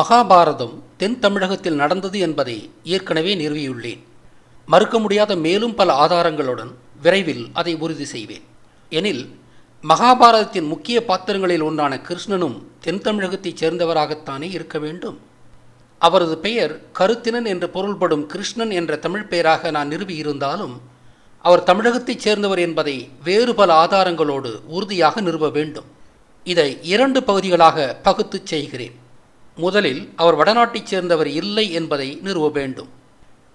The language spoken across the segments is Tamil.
மகாபாரதம் தென் தமிழகத்தில் நடந்தது என்பதை ஏற்கனவே நிறுவியுள்ளேன். மறுக்க முடியாத மேலும் பல ஆதாரங்களுடன் விரைவில் அதை உறுதி செய்வேன். எனில் மகாபாரதத்தின் முக்கிய பாத்திரங்களில் ஒன்றான கிருஷ்ணனும் தென் தமிழகத்தைச் சேர்ந்தவராகத்தானே இருக்க வேண்டும். அவரது பெயர் கருத்தினன் என்று பொருள்படும் கிருஷ்ணன் என்ற தமிழ் பெயராக நான் நிறுவியிருந்தாலும் அவர் தமிழகத்தைச் சேர்ந்தவர் என்பதை வேறு பல ஆதாரங்களோடு உறுதியாக நிறுவ வேண்டும். இதை 2 பகுதிகளாக பகுத்துச் செய்கிறேன். முதலில் அவர் வடநாட்டைச் சேர்ந்தவர் இல்லை என்பதை நிறுவ வேண்டும்.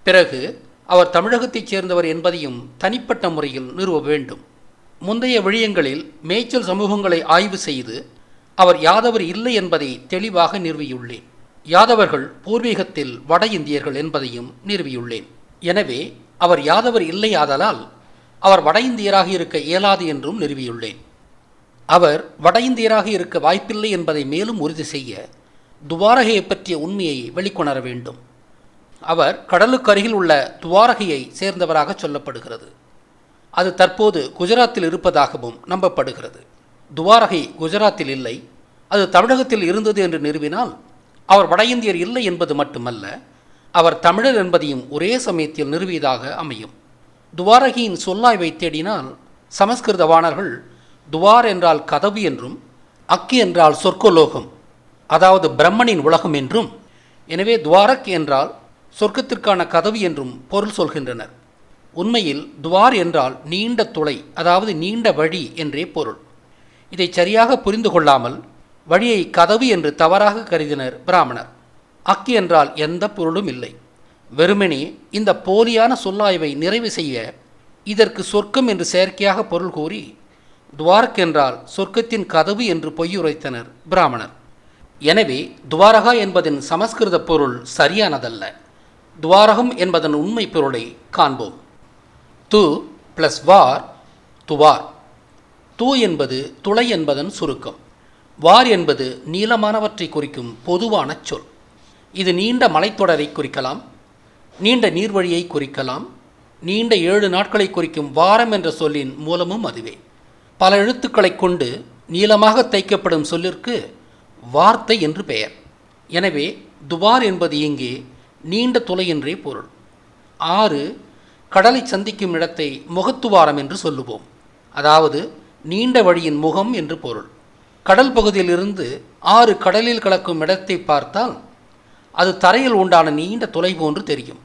பிறகு அவர் தமிழகத்தைச் சேர்ந்தவர் என்பதையும் தனிப்பட்ட முறையில் நிறுவ வேண்டும். முந்தைய விழியங்களில் மேய்ச்சல் சமூகங்களை ஆய்வு செய்து அவர் யாதவர் இல்லை என்பதை தெளிவாக நிறுவியுள்ளேன். யாதவர்கள் பூர்வீகத்தில் வட இந்தியர்கள் என்பதையும் நிறுவியுள்ளேன். எனவே அவர் யாதவர் இல்லையாதலால் அவர் வட இந்தியராக இருக்க இயலாது என்றும் நிறுவியுள்ளேன். அவர் வட இந்தியராக இருக்க வாய்ப்பில்லை என்பதை மேலும் உறுதி செய்ய துவாரகையை பற்றிய உண்மையை வெளிக்கொணர வேண்டும். அவர் கடலுக்கு அருகில் உள்ள துவாரகையை சேர்ந்தவராக சொல்லப்படுகிறது. அது தற்போது குஜராத்தில் இருப்பதாகவும் நம்பப்படுகிறது. துவாரகை குஜராத்தில் இல்லை, அது தமிழகத்தில் இருந்தது என்று நிறுவினால் அவர் வட இந்தியர் இல்லை என்பது மட்டுமல்ல, அவர் தமிழர் என்பதையும் ஒரே சமயத்தில் நிறுவியதாக அமையும். துவாரகையின் சொல்லாய்வை தேடினால் சமஸ்கிருதவாணர்கள் துவார் என்றால் கதவு என்றும், அக்கி என்றால் சொர்க்கலோகம், அதாவது பிரம்மனின் உலகம் என்றும், எனவே துவாரக் என்றால் சொர்க்கத்திற்கான கதவு என்றும் பொருள் சொல்கின்றனர். உண்மையில் துவார் என்றால் நீண்ட துளை, அதாவது நீண்ட வழி என்றே பொருள். இதை சரியாக புரிந்து கொள்ளாமல் வழியை கதவு என்று தவறாக கருதினர் பிராமணர். அக்கி என்றால் எந்த பொருளும் இல்லை. வெறுமனே இந்த போலியான சொல்லாய்வை நிறைவு செய்ய இதற்கு சொர்க்கம் என்று செயற்கையாக பொருள் கூறி துவாரக் என்றால் சொர்க்கத்தின் கதவு என்று பொய்யுரைத்தனர் பிராமணர். எனவே துவாரகா என்பதன் சமஸ்கிருத பொருள் சரியானதல்ல. துவாரகம் என்பதன் உண்மை பொருளை காண்போம். து ப்ளஸ் வார் துவார். து என்பது துளை என்பதன் சுருக்கம். வார் என்பது நீளமானவற்றை குறிக்கும் பொதுவான சொல். இது நீண்ட மலைத்தொடரை குறிக்கலாம், நீண்ட நீர்வழியை குறிக்கலாம், நீண்ட 7 நாட்களை குறிக்கும் வாரம் என்ற சொல்லின் மூலமும் அதுவே. பல எழுத்துக்களை கொண்டு நீளமாக தைக்கப்படும் சொல்லிற்கு வார்த்தை என்று பெயர். எனவே துவார் என்பது இங்கே நீண்ட துளை என்றே பொருள். 6 கடலை சந்திக்கும் இடத்தை முகத்துவாரம் என்று சொல்லுவோம், அதாவது நீண்ட வழியின் முகம் என்று பொருள். கடல் பகுதியிலிருந்து 6 கடலில் கலக்கும் இடத்தை பார்த்தால் அது தரையில் உண்டான நீண்ட துளை போன்று தெரியும்.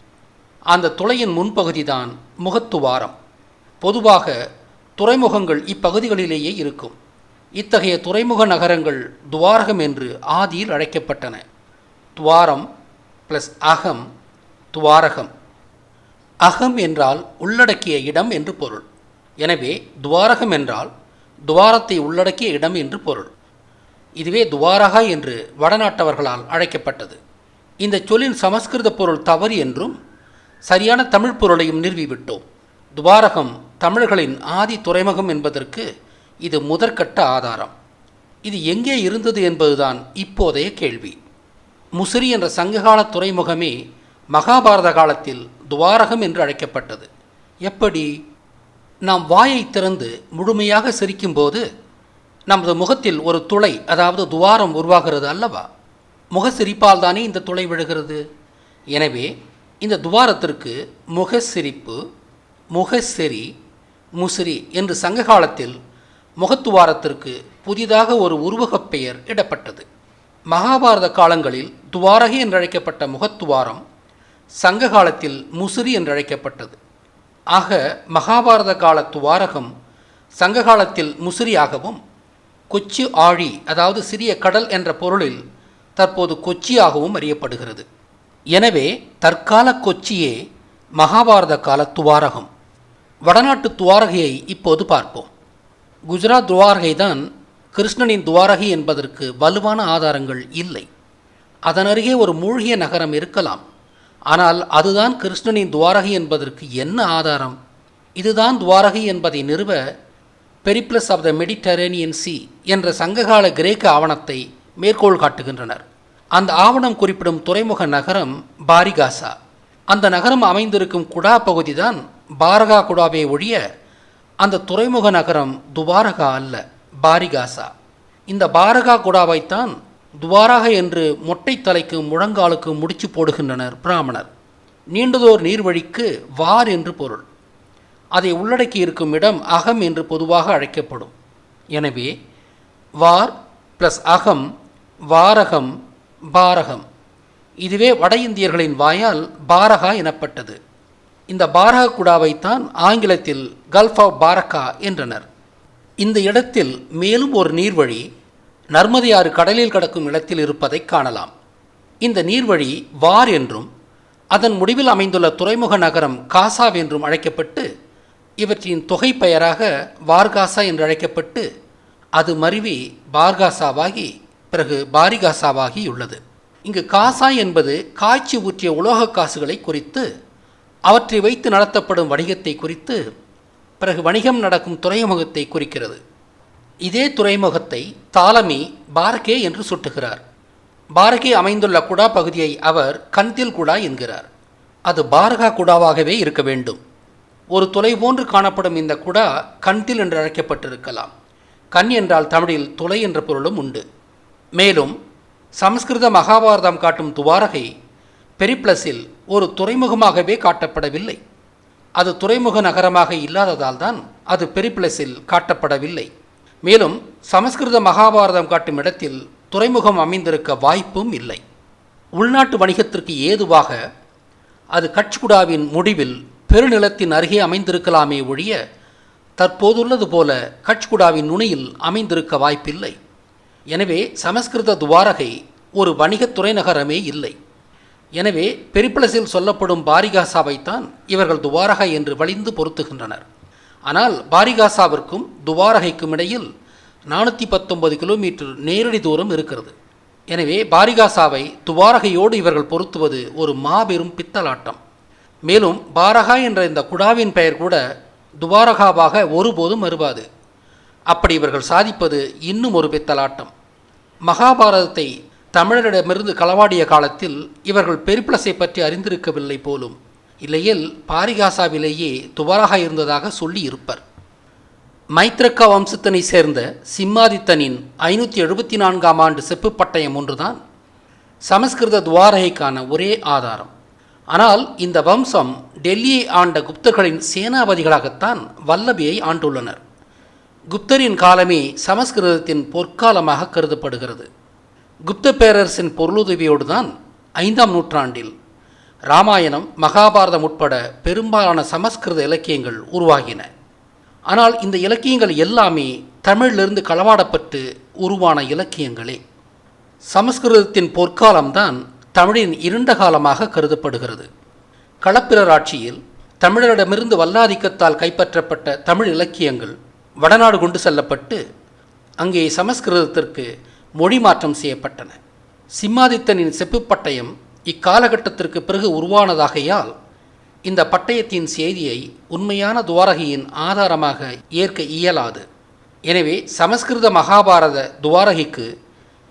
அந்த துளையின் முன்பகுதிதான் முகத்துவாரம். பொதுவாக துறைமுகங்கள் இப்பகுதிகளிலேயே இருக்கும். இத்தகைய துறைமுக நகரங்கள் துவாரகம் என்று ஆதியில் அழைக்கப்பட்டன. துவாரம் ப்ளஸ் அகம் துவாரகம். அகம் என்றால் உள்ளடக்கிய இடம் என்று பொருள். எனவே துவாரகம் என்றால் துவாரத்தை உள்ளடக்கிய இடம் என்று பொருள். இதுவே துவாரகா என்று வடநாட்டவர்களால் அழைக்கப்பட்டது. இந்த சொல்லின் சமஸ்கிருத பொருள் தவறு என்றும் சரியான தமிழ் பொருளையும் நிறுவிவிட்டோம். துவாரகம் தமிழர்களின் ஆதி துறைமுகம் என்பதற்கு இது முதற்கட்ட ஆதாரம். இது எங்கே இருந்தது என்பதுதான் இப்போதைய கேள்வி. முசிறி என்ற சங்ககால துறைமுகமே மகாபாரத காலத்தில் துவாரகம் என்று அழைக்கப்பட்டது. எப்படி? நாம் வாயை திறந்து முழுமையாக சிரிக்கும்போது நமது முகத்தில் ஒரு துளை, அதாவது துவாரம் உருவாகிறது அல்லவா? முகசிரிப்பால் தானே இந்த துளை விழுகிறது. எனவே இந்த துவாரத்திற்கு முகசிரிப்பு, முகசெறி, முசிறி என்று சங்க காலத்தில் முகத்துவாரத்திற்கு புதிதாக ஒரு உருவகப் பெயர் இடப்பட்டது. மகாபாரத காலங்களில் துவாரகை என்றழைக்கப்பட்ட முகத்துவாரம் சங்க காலத்தில் முசிறி என்றழைக்கப்பட்டது. ஆக மகாபாரத கால துவாரகம் சங்க காலத்தில் முசிறியாகவும், கொச்சி ஆழி, அதாவது சிறிய கடல் என்ற பொருளில் தற்போது கொச்சியாகவும் அறியப்படுகிறது. எனவே தற்கால கொச்சியே மகாபாரத கால துவாரகம். வடநாட்டு துவாரகையை இப்போது பார்ப்போம். குஜராத் துவாரகை தான் கிருஷ்ணனின் துவாரகை என்பதற்கு வலுவான ஆதாரங்கள் இல்லை. அதன் அருகே ஒரு மூழ்கிய நகரம் இருக்கலாம். ஆனால் அதுதான் கிருஷ்ணனின் துவாரகை என்பதற்கு என்ன ஆதாரம்? இதுதான் துவாரகை என்பதை நிறுவ Periplus of the Mediterranean sea என்ற சங்ககால கிரேக்க ஆவணத்தை மேற்கோள் காட்டுகின்றனர். அந்த ஆவணம் குறிப்பிடும் துறைமுக நகரம் பாரிகாசா. அந்த நகரம் அமைந்திருக்கும் குடா பகுதி தான் பாரகா குடாவே ஒழிய அந்த துறைமுக நகரம் துவாரகா அல்ல, பாரிகாசா. இந்த பாரகா குடாவைத்தான் துவாராக என்று மொட்டை தலைக்கு முழங்காலுக்கு முடிச்சு போடுகின்றனர் பிராமணர். நீண்டதோர் நீர்வழிக்கு வார் என்று பொருள். அதை உள்ளடக்கி இருக்கும் இடம் அகம் என்று பொதுவாக அழைக்கப்படும். எனவே வார் ப்ளஸ் அகம், வாரகம், பாரகம். இதுவே வட இந்தியர்களின் வாயால் பாரகா எனப்பட்டது. இந்த பாரக குடாவைத்தான் ஆங்கிலத்தில் கல்ஃப் ஆஃப் பாரக்கா என்றனர். இந்த இடத்தில் மேலும் ஒரு நீர்வழி நர்மதை ஆறு கடலில் கடக்கும் இடத்தில் இருப்பதை காணலாம். இந்த நீர்வழி வார் என்றும் அதன் முடிவில் அமைந்துள்ள துறைமுக நகரம் காசா என்றும் அழைக்கப்பட்டு, இவற்றின் தொகை பெயராக வார்காசா என்று அழைக்கப்பட்டு, அது மருவி பார்காசாவாகி பிறகு பாரிகாசாவாகியுள்ளது. இங்கு காசா என்பது காய்ச்சி ஊற்றிய உலோக காசுகளை குறித்து, அவற்றை வைத்து நடத்தப்படும் வணிகத்தை குறித்து, பிறகு வணிகம் நடக்கும் துறைமுகத்தை குறிக்கிறது. இதே துறைமுகத்தை தாலமி பாரகே என்று சுட்டுகிறார். பாரகே அமைந்துள்ள குடா பகுதியை அவர் கந்தில் குடா என்கிறார். அது பாரகா குடாவாகவே இருக்க வேண்டும். ஒரு துளை போன்று காணப்படும் இந்த குடா கந்தில் என்று அழைக்கப்பட்டிருக்கலாம். கண் என்றால் தமிழில் துளை என்ற பொருளும் உண்டு. மேலும் சமஸ்கிருத மகாபாரதம் காட்டும் துவாரகை பெரிப்ளஸில் ஒரு துறைமுகமாகவே காட்டப்படவில்லை. அது துறைமுக நகரமாக இல்லாததால் தான் அது பெரிப்ளஸில் காட்டப்படவில்லை. மேலும் சமஸ்கிருத மகாபாரதம் காட்டும் இடத்தில் துறைமுகம் அமைந்திருக்க வாய்ப்பும் இல்லை. உள்நாட்டு வணிகத்திற்கு ஏதுவாக அது கட்ச்குடாவின் முடிவில் பெருநிலத்தின் அருகே அமைந்திருக்கலாமே ஒழிய தற்போதுள்ளது போல கட்ச்குடாவின் நுனியில் அமைந்திருக்க வாய்ப்பில்லை. எனவே சமஸ்கிருத துவாரகை ஒரு வணிகத் துறைநகரமே இல்லை. எனவே பெரிப்ளஸில் சொல்லப்படும் பாரிகாசாவைத்தான் இவர்கள் துவாரகா என்று வலிந்து பொருத்துகின்றனர். ஆனால் பாரிகாசாவிற்கும் துவாரகைக்கும் இடையில் 419 கிலோமீட்டர் நேரடி தூரம் இருக்கிறது. எனவே பாரிகாசாவை துவாரகையோடு இவர்கள் பொருத்துவது ஒரு மாபெரும் பித்தலாட்டம். மேலும் பாரகா என்ற இந்த குடாவின் பெயர் கூட துவாரகாவாக ஒருபோதும் வருவாது. அப்படி இவர்கள் சாதிப்பது இன்னும் ஒரு பித்தலாட்டம். மகாபாரதத்தை தமிழரிடமிருந்து களவாடிய காலத்தில் இவர்கள் பெரிப்ளஸை பற்றி அறிந்திருக்கவில்லை போலும். இல்லையில் பாரிகாசாவிலேயே துவாரகா இருந்ததாக சொல்லி இருப்பர். மைத்ரக்கா வம்சத்தினை சேர்ந்த சிம்மாதித்தனின் 574ஆம் ஆண்டு செப்பு பட்டயம் ஒன்றுதான் சமஸ்கிருத துவாரகைக்கான ஒரே ஆதாரம். ஆனால் இந்த வம்சம் டெல்லியை ஆண்ட குப்தர்களின் சேனாபதிகளாகத்தான் வல்லபியை ஆண்டுள்ளனர். குப்தரின் காலமே சமஸ்கிருதத்தின் பொற்காலமாக கருதப்படுகிறது. குப்த பேரரசின் பொருளுதவியோடு தான் 5ஆம் நூற்றாண்டில் இராமாயணம், மகாபாரதம் உட்பட பெரும்பாலான சமஸ்கிருத இலக்கியங்கள் உருவாகின. ஆனால் இந்த இலக்கியங்கள் எல்லாமே தமிழிலிருந்து களவாடப்பட்டு உருவான இலக்கியங்களே. சமஸ்கிருதத்தின் பொற்காலம்தான் தமிழின் இருண்ட காலமாக கருதப்படுகிறது. களப்பிரர் ஆட்சியில் தமிழரிடமிருந்து வல்லாதிக்கத்தால் கைப்பற்றப்பட்ட தமிழ் இலக்கியங்கள் வடநாடு கொண்டு செல்லப்பட்டு அங்கே சமஸ்கிருதத்திற்கு மொழி மாற்றம் செய்யப்பட்டன. சிம்மாதித்தனின் செப்பு பட்டயம் இக்காலகட்டத்திற்கு பிறகு உருவானதாகையால் இந்த பட்டயத்தின் செய்தியை உண்மையான துவாரகையின் ஆதாரமாக ஏற்க இயலாது. எனவே சமஸ்கிருத மகாபாரத துவாரகைக்கு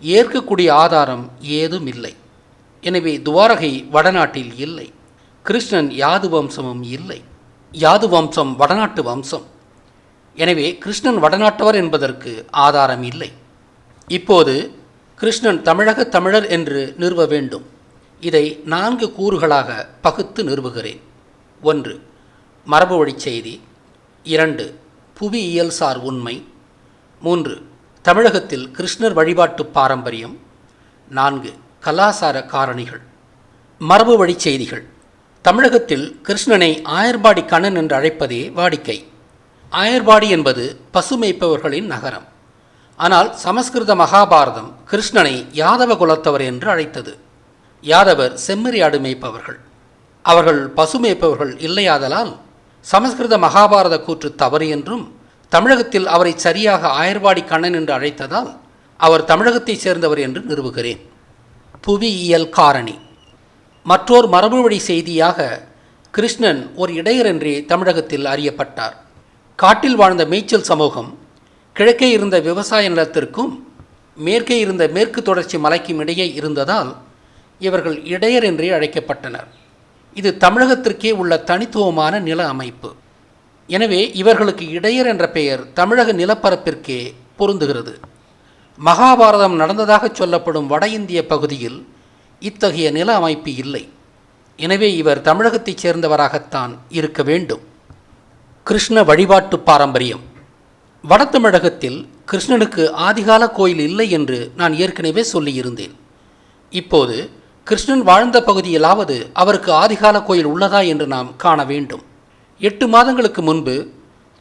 ஏற்கக்கூடிய ஆதாரம் ஏதும் இல்லை. எனவே துவாரகை வடநாட்டில் இல்லை. கிருஷ்ணன் யாது வம்சமும் இல்லை. யாது வம்சம் வடநாட்டு வம்சம். எனவே கிருஷ்ணன் வடநாட்டவர் என்பதற்கு ஆதாரம் இல்லை. இப்போது கிருஷ்ணன் தமிழக தமிழர் என்று நிறுவ வேண்டும். இதை 4 கூறுகளாக பகுத்து நிறுவுகிறேன். 1. மரபு வழிச் செய்தி. 2. புவியியல்சார் உண்மை. 3. தமிழகத்தில் கிருஷ்ணர் வழிபாட்டு பாரம்பரியம். 4. கலாசார காரணிகள். மரபு வழிச் செய்திகள். தமிழகத்தில் கிருஷ்ணனை ஆயர்பாடி கண்ணன் என்று அழைப்பதே வாடிக்கை. ஆயர்பாடி என்பது பசுமேய்ப்பவர்களின் நகரம். ஆனால் சமஸ்கிருத மகாபாரதம் கிருஷ்ணனை யாதவ குலத்தவர் என்று அழைத்தது. யாதவர் செம்மறி மேய்ப்பவர்கள். அவர்கள் பசுமேய்ப்பவர்கள் இல்லையாதலால் சமஸ்கிருத மகாபாரத கூற்று தவறு என்றும், தமிழகத்தில் அவரை சரியாக ஆயர்வாடி கண்ணன் என்று அழைத்ததால் அவர் தமிழகத்தைச் சேர்ந்தவர் என்று நிறுவுகிறேன். புவியியல் காரணி. மற்றோர் மரபுவழி செய்தியாக கிருஷ்ணன் ஒரு இடையர் என்றே தமிழகத்தில் அறியப்பட்டார். காட்டில் வாழ்ந்த மேய்ச்சல் சமூகம் கிழக்கே இருந்த விவசாய நிலத்திற்கும் மேற்கே இருந்த மேற்கு தொடர்ச்சி மலைக்கும் இடையே இருந்ததால் இவர்கள் இடையர் என்றே அழைக்கப்பட்டனர். இது தமிழகத்திற்கே உள்ள தனித்துவமான நில அமைப்பு. எனவே இவர்களுக்கு இடையர் என்ற பெயர் தமிழக நிலப்பரப்பிற்கே பொருந்துகிறது. மகாபாரதம் நடந்ததாக சொல்லப்படும் வட இந்திய பகுதியில் இத்தகைய நில அமைப்பு இல்லை. எனவே இவர் தமிழகத்தைச் சேர்ந்தவராகத்தான் இருக்க வேண்டும். கிருஷ்ண வழிபாட்டு பாரம்பரியம். வட தமிழகத்தில் கிருஷ்ணனுக்கு ஆதிகால கோயில் இல்லை என்று நான் ஏற்கனவே சொல்லியிருந்தேன். இப்போது கிருஷ்ணன் வாழ்ந்த பகுதியிலாவது அவருக்கு ஆதிகால கோயில் உள்ளதா என்று நாம் காண வேண்டும். 8 மாதங்களுக்கு முன்பு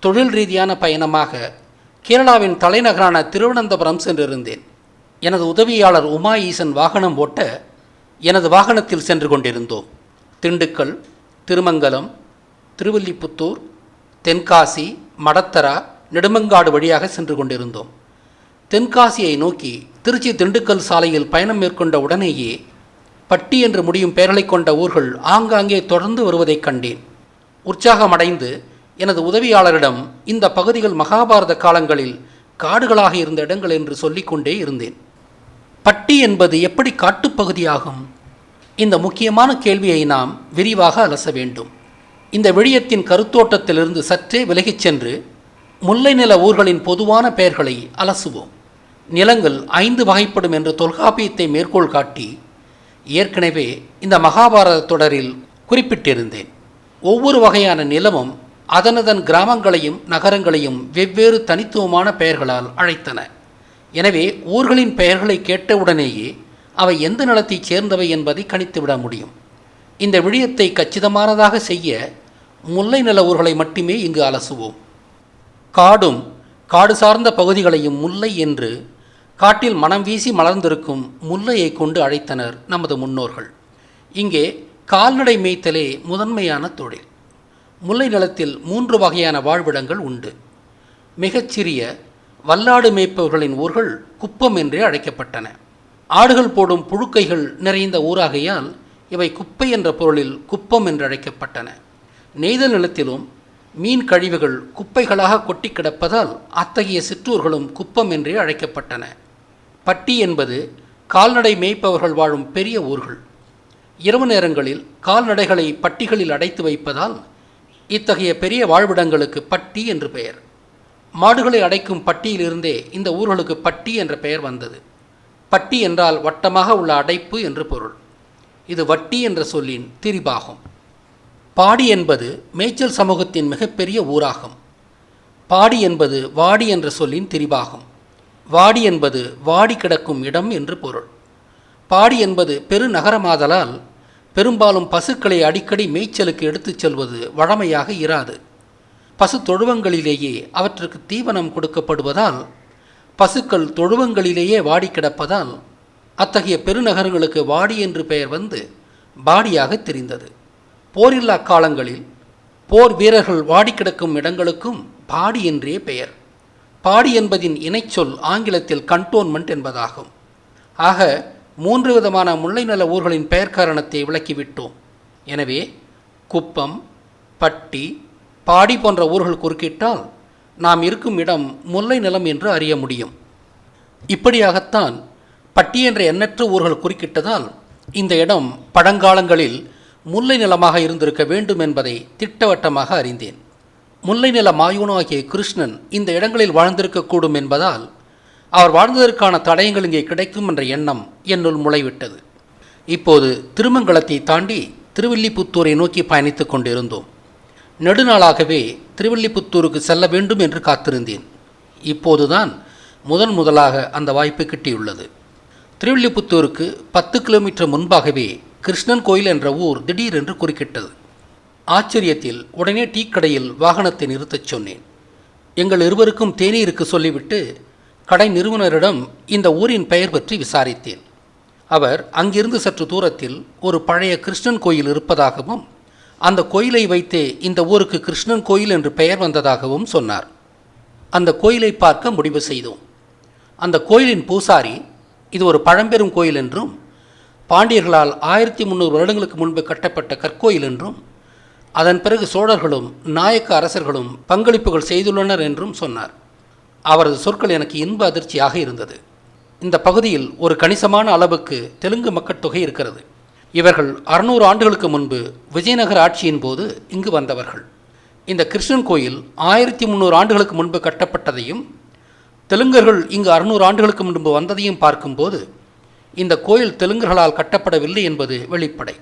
தொழில் ரீதியான பயணமாக கேரளாவின் தலைநகரான திருவனந்தபுரம் சென்றிருந்தேன். எனது உதவியாளர் உமா ஈசன் வாகனம் ஓட்ட எனது வாகனத்தில் சென்று கொண்டிருந்தோம். திண்டுக்கல், திருமங்கலம், திருவில்லிபுத்தூர், தென்காசி, மடத்தரா, நெடுமங்காடு வழியாக சென்று கொண்டிருந்தோம். தென்காசியை நோக்கி திருச்சி திண்டுக்கல் சாலையில் பயணம் மேற்கொண்ட உடனேயே பட்டி என்று முடியும் பெயர்களை கொண்ட ஊர்கள் ஆங்காங்கே தொடர்ந்து வருவதைக் கண்டேன். உற்சாகமடைந்து எனது உதவியாளரிடம் இந்த பகுதிகள் மகாபாரத காலங்களில் காடுகளாக இருந்த இடங்கள் என்று சொல்லிக்கொண்டே இருந்தேன். பட்டி என்பது எப்படி காட்டுப்பகுதியாகும்? இந்த முக்கியமான கேள்வியை நாம் விரிவாக அலச வேண்டும். இந்த விடயத்தின் கருத்தோட்டத்திலிருந்து சற்றே விலகிச் சென்று முல்லை நில ஊர்களின் பொதுவான பெயர்களை அலசுவோம். நிலங்கள் 5 வகைப்படும் என்று தொல்காப்பியத்தை மேற்கோள் காட்டி ஏற்கனவே இந்த மகாபாரத தொடரில் குறிப்பிட்டிருந்தேன். ஒவ்வொரு வகையான நிலமும் அதனதன் கிராமங்களையும் நகரங்களையும் வெவ்வேறு தனித்துவமான பெயர்களால் அழைத்தன. எனவே ஊர்களின் பெயர்களை கேட்டவுடனேயே அவை எந்த நிலத்தைச் சேர்ந்தவை என்பதை கணித்துவிட முடியும். இந்த விடயத்தை கச்சிதமானதாக செய்ய முல்லை நில ஊர்களை மட்டுமே இங்கு அலசுவோம். காடும் காடு சார்ந்த பகுதிகளையும் முல்லை என்று காட்டில் மனம் வீசி மலர்ந்திருக்கும் முல்லையை கொண்டு அழைத்தனர் நமது முன்னோர்கள். இங்கே கால்நடை மேய்த்தலே முதன்மையான தொழில். முல்லை நிலத்தில் 3 வகையான வாழ்விடங்கள் உண்டு. மிகச்சிறிய வல்லாடு மேய்ப்பவர்களின் ஊர்கள் குப்பம் என்றே அழைக்கப்பட்டன. ஆடுகள் போடும் புழுக்கைகள் நிறைந்த ஊராகையால் இவை குப்பை என்ற பொருளில் குப்பம் என்று அழைக்கப்பட்டன. நெய்தல் நிலத்திலும் மீன் கழிவுகள் குப்பைகளாக கொட்டி கிடப்பதால் அத்தகைய சிற்றூர்களும் குப்பம் என்றே அழைக்கப்பட்டன. பட்டி என்பது கால்நடை மேய்ப்பவர்கள் வாழும் பெரிய ஊர்கள். இரவு நேரங்களில் கால்நடைகளை பட்டிகளில் அடைத்து வைப்பதால் இத்தகைய பெரிய வாழ்விடங்களுக்கு பட்டி என்று பெயர். மாடுகளை அடைக்கும் பட்டியிலிருந்தே இந்த ஊர்களுக்கு பட்டி என்ற பெயர் வந்தது. பட்டி என்றால் வட்டமாக உள்ள அடைப்பு என்று பொருள். இது வட்டி என்ற சொல்லின் திரிபாகும். பாடி என்பது மேய்ச்சல் சமூகத்தின் மிகப்பெரிய ஊராகும். பாடி என்பது வாடி என்ற சொல்லின் திரிபாகும். வாடி என்பது வாடி கிடக்கும் இடம் என்று பொருள். பாடி என்பது பெருநகரமாதலால் பெரும்பாலும் பசுக்களை அடிக்கடி மேய்ச்சலுக்கு எடுத்துச் செல்வது வழமையாக இராது. பசு தொழுவங்களிலேயே அவற்றுக்கு தீவனம் கொடுக்கப்படுவதால் பசுக்கள் தொழுவங்களிலேயே வாடி கிடப்பதால் அத்தகைய பெருநகரங்களுக்கு வாடி என்று பெயர் வந்து பாடியாக தெரிந்தது. போரில்லா காலங்களில் போர் வீரர்கள் வாடி கிடக்கும் இடங்களுக்கும் பாடி என்றே பெயர். பாடி என்பதின் இணைச்சொல் ஆங்கிலத்தில் கண்டோன்மெண்ட் என்பதாகும். ஆக 3 விதமான முல்லை நில ஊர்களின் பெயர் காரணத்தை விளக்கிவிட்டோம். எனவே குப்பம், பட்டி, பாடி போன்ற ஊர்கள் குறுக்கிட்டால் நாம் இருக்கும் இடம் முல்லை நிலம் என்று அறிய முடியும். இப்படியாகத்தான் பட்டி என்ற எண்ணற்ற ஊர்கள் குறுக்கிட்டதால் இந்த இடம் பழங்காலங்களில் முல்லை நிலமாக இருந்திருக்க வேண்டும் என்பதை திட்டவட்டமாக அறிந்தேன். முல்லை நில மாயூனாகிய கிருஷ்ணன் இந்த இடங்களில் வாழ்ந்திருக்கக்கூடும் என்பதால் அவர் வாழ்ந்ததற்கான தடயங்கள் இங்கே கிடைக்கும் என்ற எண்ணம் என்னுள் முளைவிட்டது. இப்போது திருமங்கலத்தை தாண்டி திருவில்லிபுத்தூரை நோக்கி பயணித்துக் கொண்டிருந்தோம். நெடுநாளாகவே திருவில்லிபுத்தூருக்கு செல்ல வேண்டும் என்று காத்திருந்தேன். இப்போதுதான் முதலாக அந்த வாய்ப்பு கிட்டியுள்ளது. திருவில்லிபுத்தூருக்கு 10 கிலோமீட்டர் முன்பாகவே கிருஷ்ணன் கோயில் என்ற ஊர் திடீரென்று குறுக்கிட்டது. ஆச்சரியத்தில் உடனே டீக்கடையில் வாகனத்தை நிறுத்தச் சொன்னேன். எங்கள் இருவருக்கும் தேநீருக்கு சொல்லிவிட்டு கடை நிறுவனரிடம் இந்த ஊரின் பெயர் பற்றி விசாரித்தேன். அவர் அங்கிருந்து சற்று தூரத்தில் ஒரு பழைய கிருஷ்ணன் கோயில் இருப்பதாகவும் அந்த கோயிலை வைத்தே இந்த ஊருக்கு கிருஷ்ணன் கோயில் என்று பெயர் வந்ததாகவும் சொன்னார். அந்த கோயிலை பார்க்க முடிவு செய்தோம். அந்த கோயிலின் பூசாரி இது ஒரு பழம்பெரும் கோயில் என்றும் பாண்டியர்களால் 1300 வருடங்களுக்கு முன்பு கட்டப்பட்ட கற்கோயில் என்றும் அதன் பிறகு சோழர்களும் நாயக்க அரசர்களும் பங்களிப்புகள் செய்துள்ளனர் என்றும் சொன்னார். அவரது சொற்கள் எனக்கு இன்ப அதிர்ச்சியாக இருந்தது. இந்த பகுதியில் ஒரு கணிசமான அளவுக்கு தெலுங்கு மக்கட்தொகை இருக்கிறது. இவர்கள் 600 ஆண்டுகளுக்கு முன்பு விஜயநகர ஆட்சியின் போது இங்கு வந்தவர்கள். இந்த கிருஷ்ணன் கோயில் 1300 ஆண்டுகளுக்கு முன்பு கட்டப்பட்டதையும் தெலுங்கர்கள் இங்கு 600 ஆண்டுகளுக்கு முன்பு வந்ததையும் பார்க்கும்போது இந்த கோயில் தெலுங்கர்களால் கட்டப்படவில்லை என்பது வெளிப்படை.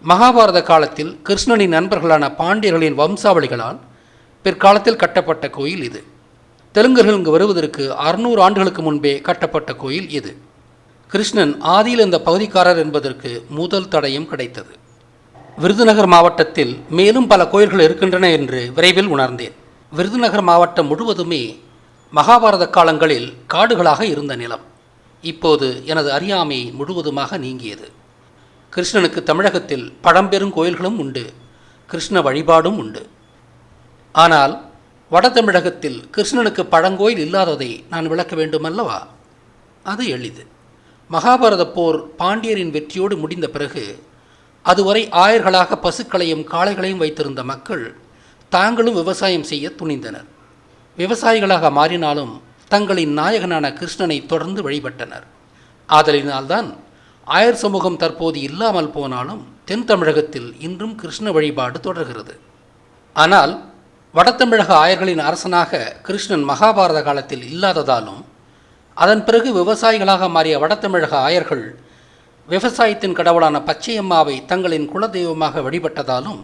மகாபாரத காலத்தில் கிருஷ்ணனின் நண்பர்களான பாண்டியர்களின் வம்சாவளிகளால் பிற்காலத்தில் கட்டப்பட்ட கோயில் இது. தெலுங்கர்கள் இங்கு வருவதற்கு 600 ஆண்டுகளுக்கு முன்பே கட்டப்பட்ட கோயில் இது. கிருஷ்ணன் ஆதியில் இந்த பகுதிக்காரர் என்பதற்கு முதல் தடயம் கிடைத்தது. விருதுநகர் மாவட்டத்தில் மேலும் பல கோயில்கள் இருக்கின்றன என்று விரைவில் உணர்ந்தேன். விருதுநகர் மாவட்டம் முழுவதுமே மகாபாரத காலங்களில் காடுகளாக இருந்த நிலம் இப்போது எனது அறியாமை முழுவதுமாக நீங்கியது. கிருஷ்ணனுக்கு தமிழகத்தில் பழம்பெரும் கோயில்களும் உண்டு, கிருஷ்ண வழிபாடும் உண்டு. ஆனால் வட தமிழகத்தில் கிருஷ்ணனுக்கு பழங்கோயில் இல்லாததை நான் விளக்க வேண்டுமல்லவா? அது எளிது. மகாபாரத போர் பாண்டியரின் வெற்றியோடு முடிந்த பிறகு அதுவரை ஆயர்களாக பசுக்களையும் காளைகளையும் வைத்திருந்த மக்கள் தாங்களும் விவசாயம் செய்ய துணிந்தனர். விவசாயிகளாக மாறினாலும் தங்களின் நாயகனான கிருஷ்ணனை தொடர்ந்து வழிபட்டனர். ஆதலினால்தான் ஆயர் சமூகம் தற்போது இல்லாமல் போனாலும் தென் தமிழகத்தில் இன்றும் கிருஷ்ண வழிபாடு தொடர்கிறது. ஆனால் வடதமிழக ஆயர்களின் அரசனாக கிருஷ்ணன் மகாபாரத காலத்தில் இல்லாததாலும் அதன் பிறகு விவசாயிகளாக மாறிய வடதமிழக ஆயர்கள் விவசாயத்தின் கடவுளான பச்சையம்மாவை தங்களின் குலதெய்வமாக வழிபட்டதாலும்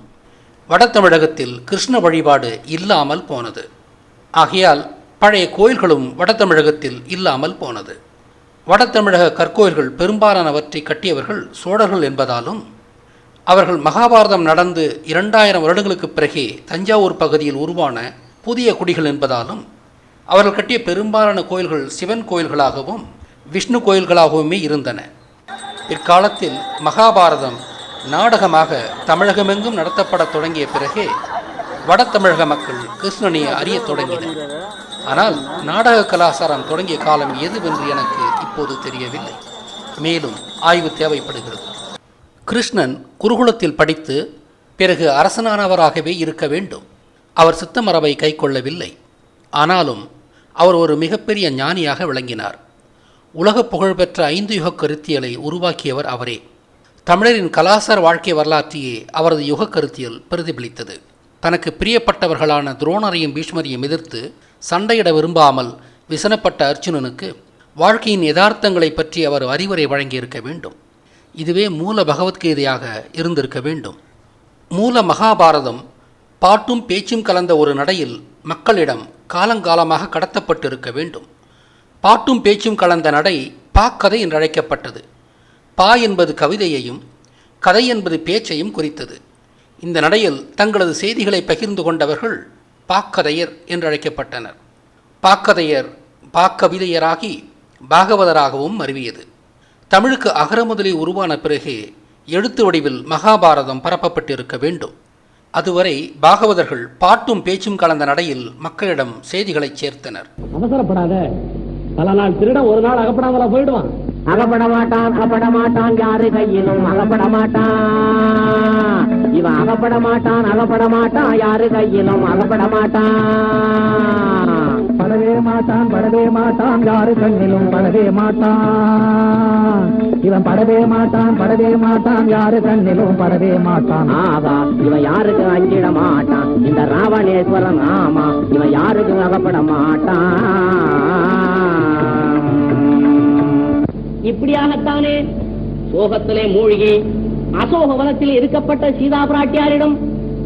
வடதமிழகத்தில் கிருஷ்ண வழிபாடு இல்லாமல் போனது. ஆகையால் பழைய கோயில்களும் வடதமிழகத்தில் இல்லாமல் போனது. வடதமிழக கற்கோயில்கள் பெரும்பாலானவற்றை கட்டியவர்கள் சோழர்கள் என்பதாலும் அவர்கள் மகாபாரதம் நடந்து 2000 வருடங்களுக்கு பிறகே தஞ்சாவூர் பகுதியில் உருவான புதிய குடிகள் என்பதாலும் அவர்கள் கட்டிய பெரும்பாலான கோயில்கள் சிவன் கோயில்களாகவும் விஷ்ணு கோயில்களாகவுமே இருந்தன. பிற்காலத்தில் மகாபாரதம் நாடகமாக தமிழகமெங்கும் நடத்தப்பட தொடங்கிய பிறகே வடதமிழக மக்கள் கிருஷ்ணனை அறியத் தொடங்கினர். ஆனால் நாடக கலாச்சாரம் தொடங்கிய காலம் எதுவென்று எனக்கு இப்போது தெரியவில்லை. மேலும் ஆய்வு தேவைப்படுகிறது. கிருஷ்ணன் குருகுலத்தில் படித்து பிறகு அரசனானவராகவே இருக்க வேண்டும். அவர் சித்தமரபை கை கொள்ளவில்லை. ஆனாலும் அவர் ஒரு மிகப்பெரிய ஞானியாக விளங்கினார். உலக புகழ்பெற்ற 5 யுக கருத்தியலை உருவாக்கியவர் அவரே. தமிழரின் கலாச்சார வாழ்க்கை வரலாற்றையே அவரது யுக கருத்தியல் பிரதிபலித்தது. தனக்கு பிரியப்பட்டவர்களான துரோணரையும் பீஷ்மரையும் எதிர்த்து சண்டையிட விரும்பாமல் விசனப்பட்ட அர்ஜுனனுக்கு வாழ்க்கையின் யதார்த்தங்களை பற்றி அவர் அறிவுரை வழங்கியிருக்க வேண்டும். இதுவே மூல பகவத்கீதையாக இருந்திருக்க வேண்டும். மூல மகாபாரதம் பாட்டும் பேச்சும் கலந்த ஒரு நடையில் மக்களிடம் காலங்காலமாக கடத்தப்பட்டிருக்க வேண்டும். பாட்டும் பேச்சும் கலந்த நடை பாக்கதை என்று அழைக்கப்பட்டது. பா என்பது கவிதையையும் கதை என்பது பேச்சையும் குறித்தது. இந்த நடையில் தங்களது செய்திகளை பகிர்ந்து கொண்டவர்கள் பாக்கதையர் என்று அழைக்கப்பட்டனர். பாக்கதையர் பாக்கவிதையராகி பாகவதராகவும் மருவியது. தமிழுக்கு அகரமுதலி உருவான பிறகு எழுத்து வடிவில் மகாபாரதம் பரப்பப்பட்டிருக்க வேண்டும். அதுவரை பாகவதர்கள் பாட்டும் பேச்சும் கலந்த நடையில் மக்களிடம் செய்திகளை சேர்த்தனர். அவசரப்படாத, பல நாள் திருட ஒரு நாள் அகப்படாமலா போயிடுவான். அகப்பட மாட்டான் யாரு கையிலும் அகப்பட மாட்டான். இவன் அகப்பட மாட்டான் யாரு கையிலும் அகப்பட மாட்டான். படவே மாட்டான் யாரு கண்ணிலும் படவே மாட்டான். இவன் படவே மாட்டான் யாரு கண்ணிலும் படவே மாட்டான். ஆவா, இவன் யாருக்கு அஞ்சிட மாட்டான். இந்த ராவணேஸ்வரன் ஆமா, இவன் யாருக்கு அகப்பட மாட்டான். இப்படியாகத்தானே சோகத்திலே மூழ்கி அசோக வனத்தில் இருக்கப்பட்ட சீதா பிராட்டியாரிடம்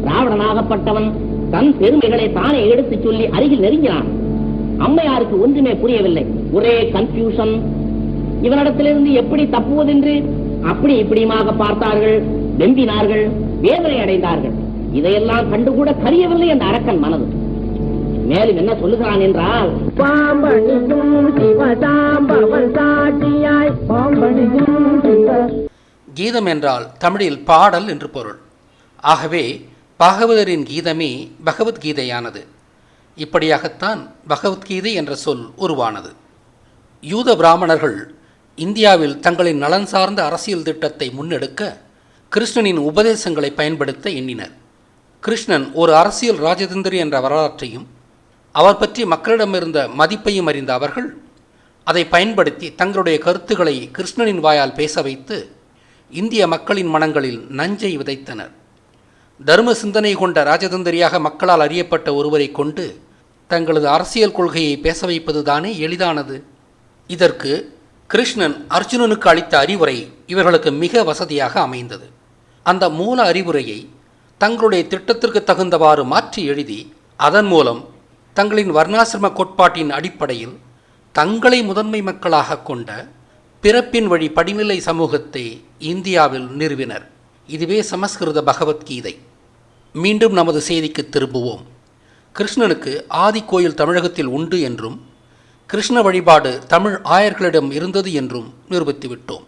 ராவணனாகப்பட்டவன் தன் பெருமைகளை தானே எடுத்துச் சொல்லி அருகில் நெருங்கினான். அம்மையாருக்கு ஒன்றுமே புரியவில்லை. ஒரே கன்ஃபியூஷன். இவனிடத்திலிருந்து எப்படி தப்புவதென்று அப்படி இப்படியுமாக பார்த்தார்கள், நம்பினார்கள், வேதனை அடைந்தார்கள். இதையெல்லாம் கண்டுகூட கரியவில்லை அந்த அரக்கன் மனது. மேலும் என்ன சொல்லுகிறான் என்றால், கீதம் என்றால் தமிழில் பாடல் என்று பொருள். ஆகவே பாகவதரின் கீதமே பகவத்கீதையானது. இப்படியாகத்தான் பகவத்கீதை என்ற சொல் உருவானது. யூத பிராமணர்கள் இந்தியாவில் தங்களின் நலன் சார்ந்த அரசியல் திட்டத்தை முன்னெடுக்க கிருஷ்ணனின் உபதேசங்களை பயன்படுத்த எண்ணினர். கிருஷ்ணன் ஒரு அரசியல் ராஜதந்திரி என்ற வரலாற்றையும் அவர் பற்றி மக்களிடமிருந்த மதிப்பையும் அறிந்த அவர்கள் அதை பயன்படுத்தி தங்களுடைய கருத்துக்களை கிருஷ்ணனின் வாயால் பேச வைத்து இந்திய மக்களின் மனங்களில் நஞ்சை விதைத்தனர். தர்ம சிந்தனை கொண்ட ராஜதந்திரியாக மக்களால் அறியப்பட்ட ஒருவரை கொண்டு தங்களது அரசியல் கொள்கையை பேச வைப்பது தானே எளிதானது. இதற்கு கிருஷ்ணன் அர்ஜுனனுக்கு அளித்த அறிவுரை இவர்களுக்கு மிக வசதியாக அமைந்தது. அந்த மூல அறிவுரையை தங்களுடைய திட்டத்திற்கு தகுந்தவாறு மாற்றி எழுதி அதன் மூலம் தங்களின் வர்ணாசிரம கோட்பாட்டின் அடிப்படையில் தங்களை முதன்மை மக்களாக கொண்ட பிறப்பின் வழி படிநிலை சமூகத்தை இந்தியாவில் நிறுவினர். இதுவே சமஸ்கிருத பகவத்கீதை. மீண்டும் நமது செய்திக்கு திரும்புவோம். கிருஷ்ணனுக்கு ஆதி கோயில் தமிழகத்தில் உண்டு என்றும் கிருஷ்ண வழிபாடு தமிழ் ஆயர்களிடம் இருந்தது என்றும் நிரூபித்துவிட்டோம்.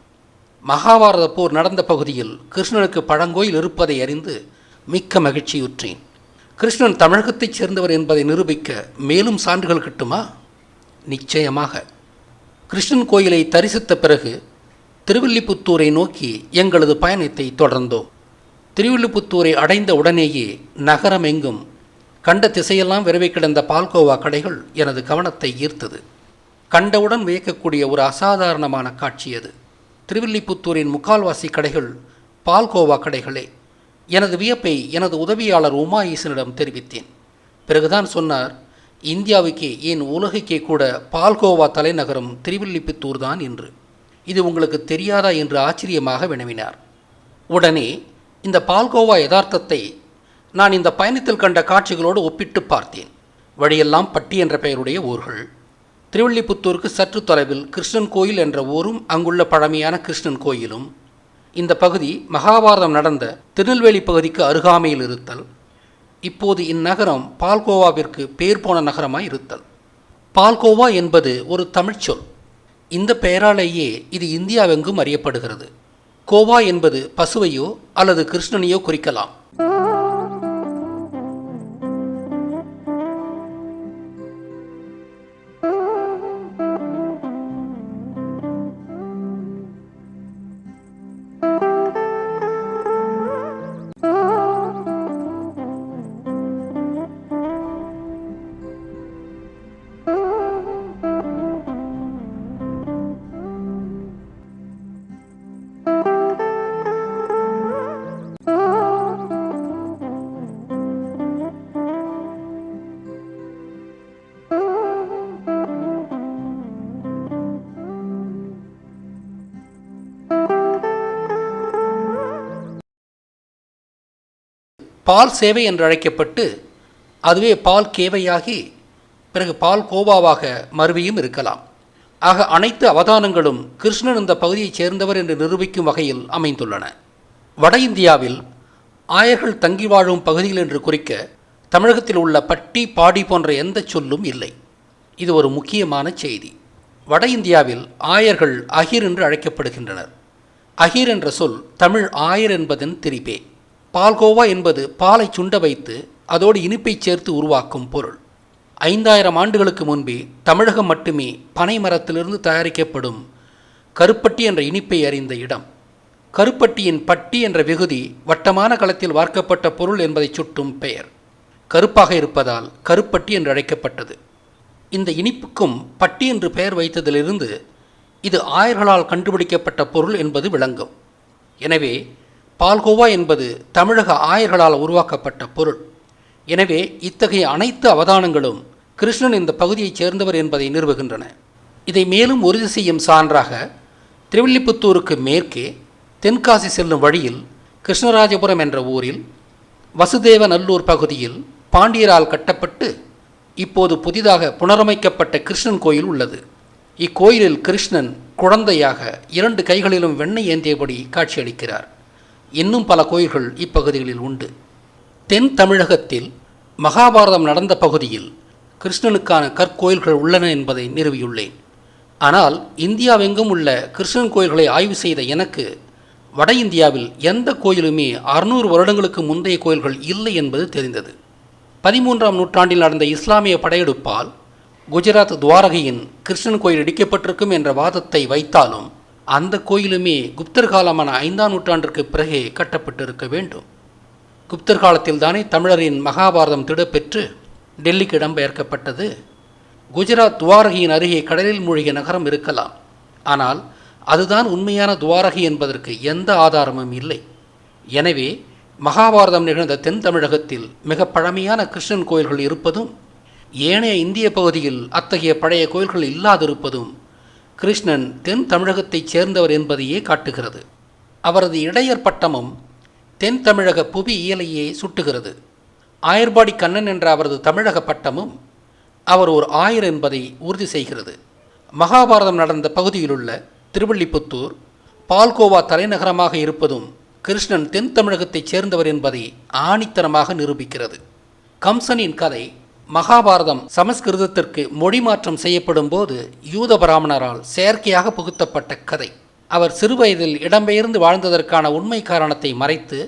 மகாபாரத போர் நடந்த பகுதியில் கிருஷ்ணனுக்கு பழங்கோயில் இருப்பதை அறிந்து மிக்க மகிழ்ச்சியுற்றேன். கிருஷ்ணன் தமிழகத்தைச் சேர்ந்தவர் என்பதை நிரூபிக்க மேலும் சான்றுகள் கிட்டுமா? நிச்சயமாக. கிருஷ்ணன் கோயிலை தரிசித்த பிறகு திருவில்லிபுத்தூரை நோக்கி எங்களது பயணத்தை தொடர்ந்தோம். திருவில்லிபுத்தூரை அடைந்த உடனேயே நகரமெங்கும் கண்ட திசையெல்லாம் விரவி கிடந்த பால்கோவா கடைகள் எனது கவனத்தை ஈர்த்தது. கண்டவுடன் வியக்கக்கூடிய ஒரு அசாதாரணமான காட்சி அது. திருவில்லிபுத்தூரின் முக்கால்வாசி கடைகள் பால்கோவா கடைகளே. எனது வியப்பை எனது உதவியாளர் உமா ஈசனிடம் தெரிவித்தேன். பிறகுதான் சொன்னார், இந்தியாவுக்கே ஏன் உலகுக்கே கூட பால்கோவா தலைநகரம் திருவில்லிபுத்தூர் தான் என்று. இது உங்களுக்கு தெரியாதா என்று ஆச்சரியமாக வினவினார். உடனே இந்த பால்கோவா யதார்த்தத்தை நான் இந்த பயணத்தில் கண்ட காட்சிகளோடு ஒப்பிட்டு பார்த்தேன். வழியெல்லாம் பட்டி என்ற பெயருடைய ஊர்கள். திருவில்லிபுத்தூருக்கு சற்று தொலைவில் கிருஷ்ணன் கோயில் என்ற ஊரும் அங்குள்ள பழமையான கிருஷ்ணன் கோயிலும், இந்த பகுதி மகாபாரதம் நடந்த திருநெல்வேலி பகுதிக்கு அருகாமையில் இருத்தல், இப்போது இந்நகரம் பால்கோவாவிற்கு பேர் போன நகரமாய் இருத்தல். பால்கோவா என்பது ஒரு தமிழ்ச் சொல். இந்த பெயராலேயே இது இந்தியாவெங்கும் அறியப்படுகிறது. கோவா என்பது பசுவையோ அல்லது கிருஷ்ணனையோ குறிக்கலாம். பால் சேவை என்று அழைக்கப்பட்டு அதுவே பால் கேவையாகி பிறகு பால் கோவாவாக மறுவியும் இருக்கலாம். ஆக அனைத்து அவதானங்களும் கிருஷ்ணன் இந்த பகுதியைச் சேர்ந்தவர் என்று நிரூபிக்கும் வகையில் அமைந்துள்ளன. வட இந்தியாவில் ஆயர்கள் தங்கி வாழும் பகுதிகள் என்று குறிக்க தமிழகத்தில் உள்ள பட்டி பாடி போன்ற எந்த சொல்லும் இல்லை. இது ஒரு முக்கியமான செய்தி. வட இந்தியாவில் ஆயர்கள் அகிர் என்று அழைக்கப்படுகின்றனர். அகிர் என்ற சொல் தமிழ் ஆயர் என்பதன் திரிபே. பால்கோவா என்பது பாலை சுண்ட வைத்து அதோடு இனிப்பை சேர்த்து உருவாக்கும் பொருள். 5000 ஆண்டுகளுக்கு முன்பே தமிழகம் மட்டுமே பனை மரத்திலிருந்து தயாரிக்கப்படும் கருப்பட்டி என்ற இனிப்பை அறிந்த இடம். கருப்பட்டியின் பட்டி என்ற விகுதி வட்டமான களத்தில் வார்க்கப்பட்ட பொருள் என்பதை சுட்டும் பெயர். கருப்பாக இருப்பதால் கருப்பட்டி என்று அழைக்கப்பட்டது. இந்த இனிப்புக்கும் பட்டி என்று பெயர் வைத்ததிலிருந்து இது ஆயர்களால் கண்டுபிடிக்கப்பட்ட பொருள் என்பது விளங்கும். எனவே பால்கோவா என்பது தமிழக ஆயர்களால் உருவாக்கப்பட்ட பொருள். எனவே இத்தகைய அனைத்து அவதானங்களும் கிருஷ்ணன் இந்த பகுதியைச் சேர்ந்தவர் என்பதை நிறுவுகின்றன. இதை மேலும் உறுதி செய்யும் சான்றாக திருவில்லிபுத்தூருக்கு மேற்கே தென்காசி செல்லும் வழியில் கிருஷ்ணராஜபுரம் என்ற ஊரில் வசுதேவ நல்லூர் பகுதியில் பாண்டியரால் கட்டப்பட்டு இப்போது புதிதாக புனரமைக்கப்பட்ட கிருஷ்ணன் கோயில் உள்ளது. இக்கோயிலில் கிருஷ்ணன் குழந்தையாக 2 கைகளிலும் வெண்ணெய் ஏந்தியபடி காட்சியளிக்கிறார். இன்னும் பல கோயில்கள் இப்பகுதிகளில் உண்டு. தென் தமிழகத்தில் மகாபாரதம் நடந்த பகுதியில் கிருஷ்ணனுக்கான கற்கோயில்கள் உள்ளன என்பதை நிறுவியுள்ளேன். ஆனால் இந்தியாவெங்கும் உள்ள கிருஷ்ணன் கோயில்களை ஆய்வு செய்த எனக்கு வட இந்தியாவில் எந்த கோயிலுமே 600 வருடங்களுக்கு முந்தைய கோயில்கள் இல்லை என்பது தெரிந்தது. 13ஆம் நூற்றாண்டில் நடந்த இஸ்லாமிய படையெடுப்பால் குஜராத் துவாரகையின் கிருஷ்ணன் கோயில் இடிக்கப்பட்டிருக்கும் என்ற வாதத்தை வைத்தாலும் அந்த கோயிலுமே குப்தர் காலமான 5ஆம் நூற்றாண்டிற்கு பிறகே கட்டப்பட்டிருக்க வேண்டும். குப்தர் காலத்தில் தானே தமிழரின் மகாபாரதம் திடப்பெற்று டெல்லிக்கு இடம்பெயர்க்கப்பட்டது. குஜராத் துவாரகையின் அருகே கடலில் மூழ்கிய நகரம் இருக்கலாம். ஆனால் அதுதான் உண்மையான துவாரகை என்பதற்கு எந்த ஆதாரமும் இல்லை. எனவே மகாபாரதம் நிகழ்ந்த தென் தமிழகத்தில் மிக பழமையான கிருஷ்ணன் கோயில்கள் இருப்பதும் ஏனைய இந்திய பகுதியில் அத்தகைய பழைய கோயில்கள் இல்லாதிருப்பதும் கிருஷ்ணன் தென் தமிழகத்தைச் சேர்ந்தவர் என்பதையே காட்டுகிறது. அவரது இடையர் பட்டமும் தென் தமிழக புவி இயலையே சுட்டுகிறது. ஆயர்பாடி கண்ணன் என்ற அவரது தமிழக பட்டமும் அவர் ஒரு ஆயர் என்பதை உறுதி செய்கிறது. மகாபாரதம் நடந்த பகுதியிலுள்ள திருவள்ளிபுத்தூர் பால்கோவா தலைநகரமாக இருப்பதும் கிருஷ்ணன் தென் தமிழகத்தைச் சேர்ந்தவர் என்பதை ஆணித்தனமாக நிரூபிக்கிறது. கம்சனின் கதை மகாபாரதம் சமஸ்கிருதத்திற்கு மொழி மாற்றம் செய்யப்படும் போது யூத பிராமணரால் செயற்கையாக புகுத்தப்பட்ட கதை. அவர் சிறுவயதில் இடம்பெயர்ந்து வாழ்ந்ததற்கான உண்மை காரணத்தை மறைத்து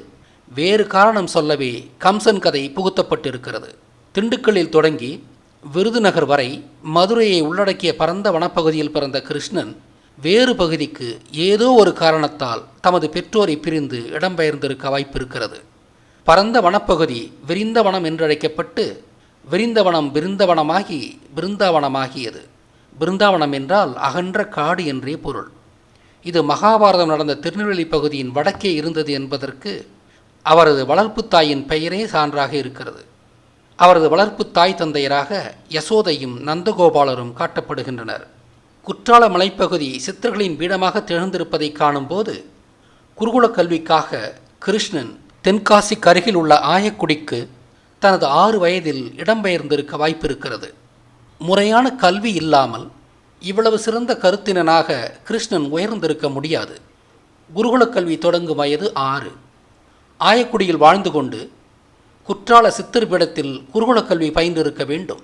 வேறு காரணம் சொல்லவே கம்சன் கதை புகுத்தப்பட்டிருக்கிறது. திண்டுக்கல்லில் தொடங்கி விருதுநகர் வரை மதுரையை உள்ளடக்கிய பரந்த வனப்பகுதியில் பிறந்த கிருஷ்ணன் வேறு பகுதிக்கு ஏதோ ஒரு காரணத்தால் தமது பெற்றோரை பிரிந்து இடம்பெயர்ந்திருக்க வாய்ப்பிருக்கிறது. பரந்த வனப்பகுதி விரிந்த வனம் என்றழைக்கப்பட்டு விரிந்த வனம் பிருந்தவனமாகி பிருந்தாவனமாகியது. பிருந்தாவனம் என்றால் அகன்ற காடு என்றே பொருள். இது மகாபாரதம் நடந்த திருநெல்வேலி பகுதியின் வடக்கே இருந்தது என்பதற்கு அவரது வளர்ப்பு தாயின் பெயரே சான்றாக இருக்கிறது. அவரது வளர்ப்பு தாய் தந்தையராக யசோதையும் நந்தகோபாலரும் காட்டப்படுகின்றனர். குற்றால மலைப்பகுதி சித்தர்களின் பீடமாக திகழ்ந்திருப்பதை காணும்போது குருகுல கல்விக்காக கிருஷ்ணன் தென்காசிக்கு அருகில் உள்ள ஆயக்குடிக்கு தனது 6 வயதில் இடம்பெயர்ந்திருக்க வாய்ப்பிருக்கிறது. முறையான கல்வி இல்லாமல் இவ்வளவு சிறந்த கருத்தினனாக கிருஷ்ணன் உயர்ந்திருக்க முடியாது. குருகுல கல்வி தொடங்கும் வயது 6. ஆயக்குடியில் வாழ்ந்து கொண்டு குற்றால சித்தர் பீடத்தில் குருகுல கல்வி பயின்றிருக்க வேண்டும்.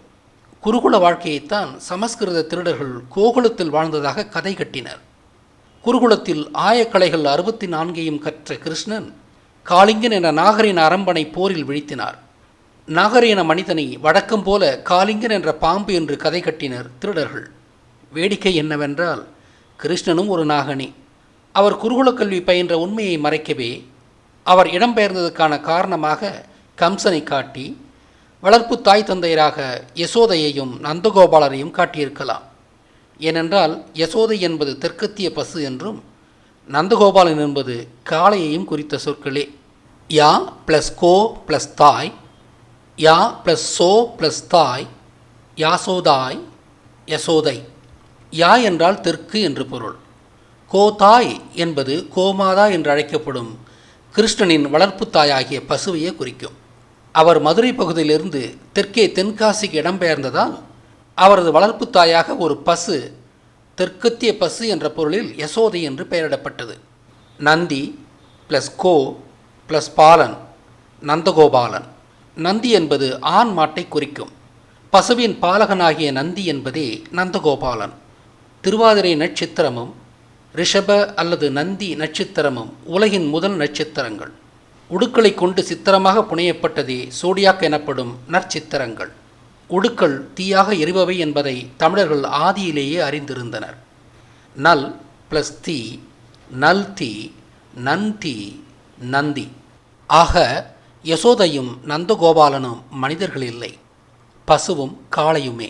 குருகுல வாழ்க்கையைத்தான் சமஸ்கிருத திருடர்கள் கோகுலத்தில் வாழ்ந்ததாக கதை கட்டினர். குருகுலத்தில் ஆயக்கலைகள் 64ஐயும் கற்ற கிருஷ்ணன் காளிங்கன் என்ற நாகரின அரம்பனை போரில் வீழ்த்தினார். நாகரின மனிதனை வழக்கம் போல காளிங்கன் என்ற பாம்பு என்று கதை கட்டினர் திருடர்கள். வேடிக்கை என்னவென்றால் கிருஷ்ணனும் ஒரு நாகனே. அவர் குருகுல கல்வி பயின்ற உண்மையை மறைக்கவே அவர் இடம்பெயர்ந்ததுக்கான காரணமாக கம்சனை காட்டி வளர்ப்பு தாய் தந்தையராக யசோதையையும் நந்தகோபாலரையும் காட்டியிருக்கலாம். ஏனென்றால் யசோதை என்பது தெற்கத்திய பசு என்றும் நந்தகோபாலன் என்பது காளையையும் குறித்த சொற்களே. யா ப்ளஸ் கோ ப்ளஸ் தாய், யா ப்ளஸ் சோ ப்ளஸ் தாய், யாசோதாய், யசோதை. யா என்றால் தெற்கு என்று பொருள். கோதாய் என்பது கோமாதா என்று அழைக்கப்படும் கிருஷ்ணனின் வளர்ப்பு தாயாகிய பசுவையே குறிக்கும். அவர் மதுரை பகுதியிலிருந்து தெற்கே தென்காசிக்கு இடம்பெயர்ந்ததால் அவரது வளர்ப்பு தாயாக ஒரு பசு, தெற்கத்திய பசு என்ற பொருளில் யசோதை என்று பெயரிடப்பட்டது. நந்தி ப்ளஸ் கோ ப்ளஸ் பாலன், நந்தகோபாலன். நந்தி என்பது ஆண் மாட்டை குறிக்கும். பசுவின் பாலகனாகிய நந்தி என்பதே நந்தகோபாலன். திருவாதிரை நட்சத்திரமும் ரிஷப அல்லது நந்தி நட்சத்திரமும் உலகின் முதல் நட்சத்திரங்கள். உடுக்களை கொண்டு சித்திரமாக புனையப்பட்டதே சோடியாக் எனப்படும் நற்சித்திரங்கள். உடுக்கள் தீயாக எரிபவை என்பதை தமிழர்கள் ஆதியிலேயே அறிந்திருந்தனர். நல் ப்ளஸ் தீ, நல் தீ, நன்தீ, நந்தி. ஆக யசோதையும் நந்தகோபாலனும் மனிதர்கள் இல்லை, பசுவும் காளையுமே.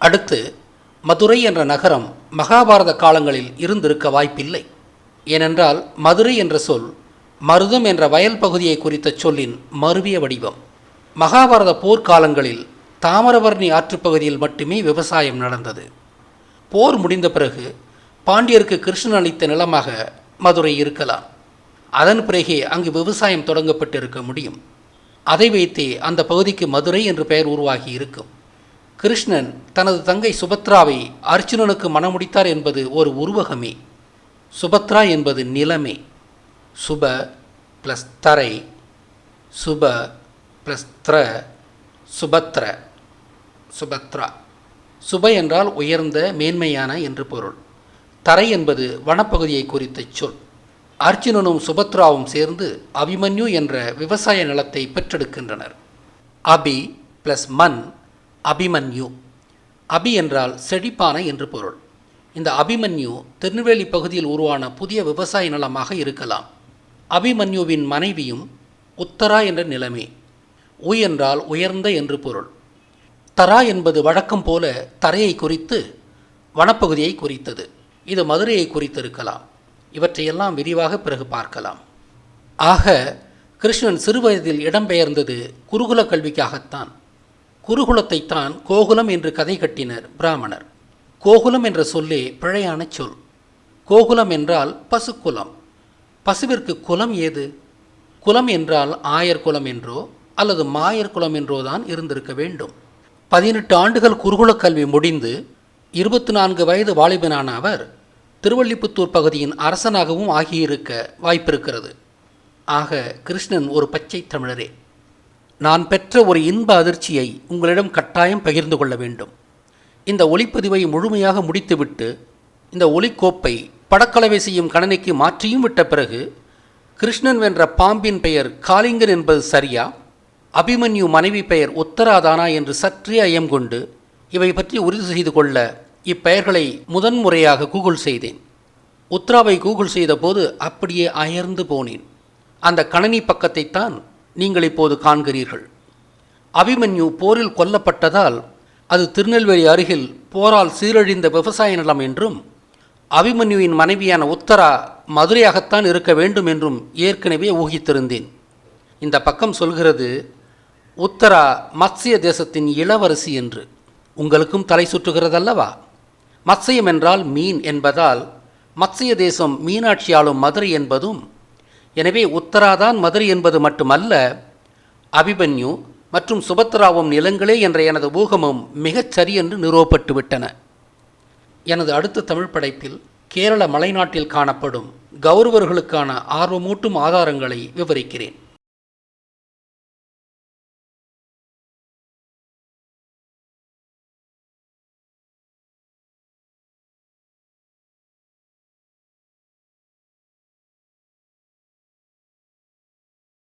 அடுத்து மதுரை என்ற நகரம் மகாபாரத காலங்களில் இருந்திருக்க வாய்ப்பில்லை. ஏனென்றால் மதுரை என்ற சொல் மருதம் என்ற வயல் பகுதியை குறித்த சொல்லின் மருவிய வடிவம். மகாபாரத போர்க்காலங்களில் தாமிரபரணி ஆற்றுப்பகுதியில் மட்டுமே விவசாயம் நடந்தது. போர் முடிந்த பிறகு பாண்டியருக்கு கிருஷ்ணன் அளித்த நிலமாக மதுரை இருக்கலாம். அதன் பிறகே அங்கு விவசாயம் தொடங்கப்பட்டிருக்க முடியும். அதை வைத்தே அந்த பகுதிக்கு மதுரை என்று பெயர் உருவாகி இருக்கும். கிருஷ்ணன் தனது தங்கை சுபத்ராவை அர்ஜுனனுக்கு மணமுடித்தார் என்பது ஒரு உருவகமே. சுபத்ரா என்பது நிலமே. சுப ப்ளஸ் தரை, சுப ப்ளஸ் த்ர, சுபத்ர, சுபத்ரா. சுப என்றால் உயர்ந்த, மேன்மையான என்று பொருள். தரை என்பது வனப்பகுதியை குறித்த சொல். அர்ஜுனனும் சுபத்ராவும் சேர்ந்து அபிமன்யு என்ற விவசாய நிலத்தை பெற்றெடுக்கின்றனர். அபி ப்ளஸ் மன், அபிமன்யு. அபி என்றால் செழிப்பான என்று பொருள். இந்த அபிமன்யு திருநெல்வேலி பகுதியில் உருவான புதிய விவசாய நிலமாக இருக்கலாம். அபிமன்யுவின் மனைவியும் உத்தரா என்ற நிலமே. உ என்றால் உயர்ந்த என்று பொருள். தரா என்பது வழக்கம் போல தரையை குறித்து வனப்பகுதியை குறித்தது. இது மதுரையை குறித்திருக்கலாம். இவற்றையெல்லாம் விரிவாக பிறகு பார்க்கலாம். ஆக கிருஷ்ணன் சிறுவயதில் இடம்பெயர்ந்தது குருகுல கல்விக்காகத்தான். குருகுலத்தைத்தான் கோகுலம் என்று கதை கட்டினர் பிராமணர். கோகுலம் என்ற சொல்லே பிழையான சொல். கோகுலம் என்றால் பசுக்குலம். பசுவிற்கு குலம் ஏது? குலம் என்றால் ஆயர் குலம் என்றோ அல்லது மாயர் குலம் என்றோதான் இருந்திருக்க வேண்டும். 18 ஆண்டுகள் குருகுல கல்வி முடிந்து 24 வயது வாலிபனான அவர் திருவள்ளிபுத்தூர் பகுதியின் அரசனாகவும் ஆகியிருக்க வாய்ப்பிருக்கிறது. ஆக கிருஷ்ணன் ஒரு பச்சை தமிழரே. நான் பெற்ற ஒரு இன்ப அதிர்ச்சியை உங்களிடம் கட்டாயம் பகிர்ந்து கொள்ள வேண்டும். இந்த ஒலிப்பதிவை முழுமையாக முடித்துவிட்டு இந்த ஒலிக்கோப்பை படக்கலவை செய்யும் கணனைக்கு மாற்றியும் விட்ட பிறகு கிருஷ்ணன் வென்ற பாம்பின் பெயர் காளிங்கன் என்பது சரியா, அபிமன்யு மனைவி பெயர் உத்தராதானா என்று சற்றே ஐயம் கொண்டு இவை பற்றி உறுதி செய்து கொள்ள இப்பெயர்களை முதன்முறையாக கூகுள் செய்தேன். உத்ராவை கூகுள் செய்த போது அப்படியே அயர்ந்து போனேன். அந்த கணனி பக்கத்தைத்தான் நீங்கள் இப்போது காண்கிறீர்கள். அபிமன்யு போரில் கொல்லப்பட்டதால் அது திருநெல்வேலி அருகில் போரால் சீரழிந்த விவசாய நிலம் என்றும், அபிமன்யுவின் மனைவியான உத்தரா மதுரையாகத்தான் இருக்க வேண்டும் என்றும் ஏற்கனவே ஊகித்திருந்தேன். இந்த பக்கம் சொல்கிறது உத்தரா மத்ஸ்ய தேசத்தின் இளவரசி என்று. உங்களுக்கும் தலை சுற்றுகிறதல்லவா? மத்ஸ்யம் என்றால் மீன் என்பதால் மத்ஸ்ய தேசம் மீனாட்சி ஆளும் மதுரை என்பதும், எனவே உத்தராதான் மதுரை என்பது மட்டுமல்ல, அபிமன்யு மற்றும் சுபத்ராவும் நிலங்களே என்ற எனது ஊகமும் மிகச் சரியென்று நிறுவப்பட்டு விட்டன. எனது அடுத்த தமிழ் படைப்பில் கேரள மலைநாட்டில் காணப்படும் கௌரவர்களுக்கான ஆர்வமூட்டும் ஆதாரங்களை விவரிக்கிறேன்.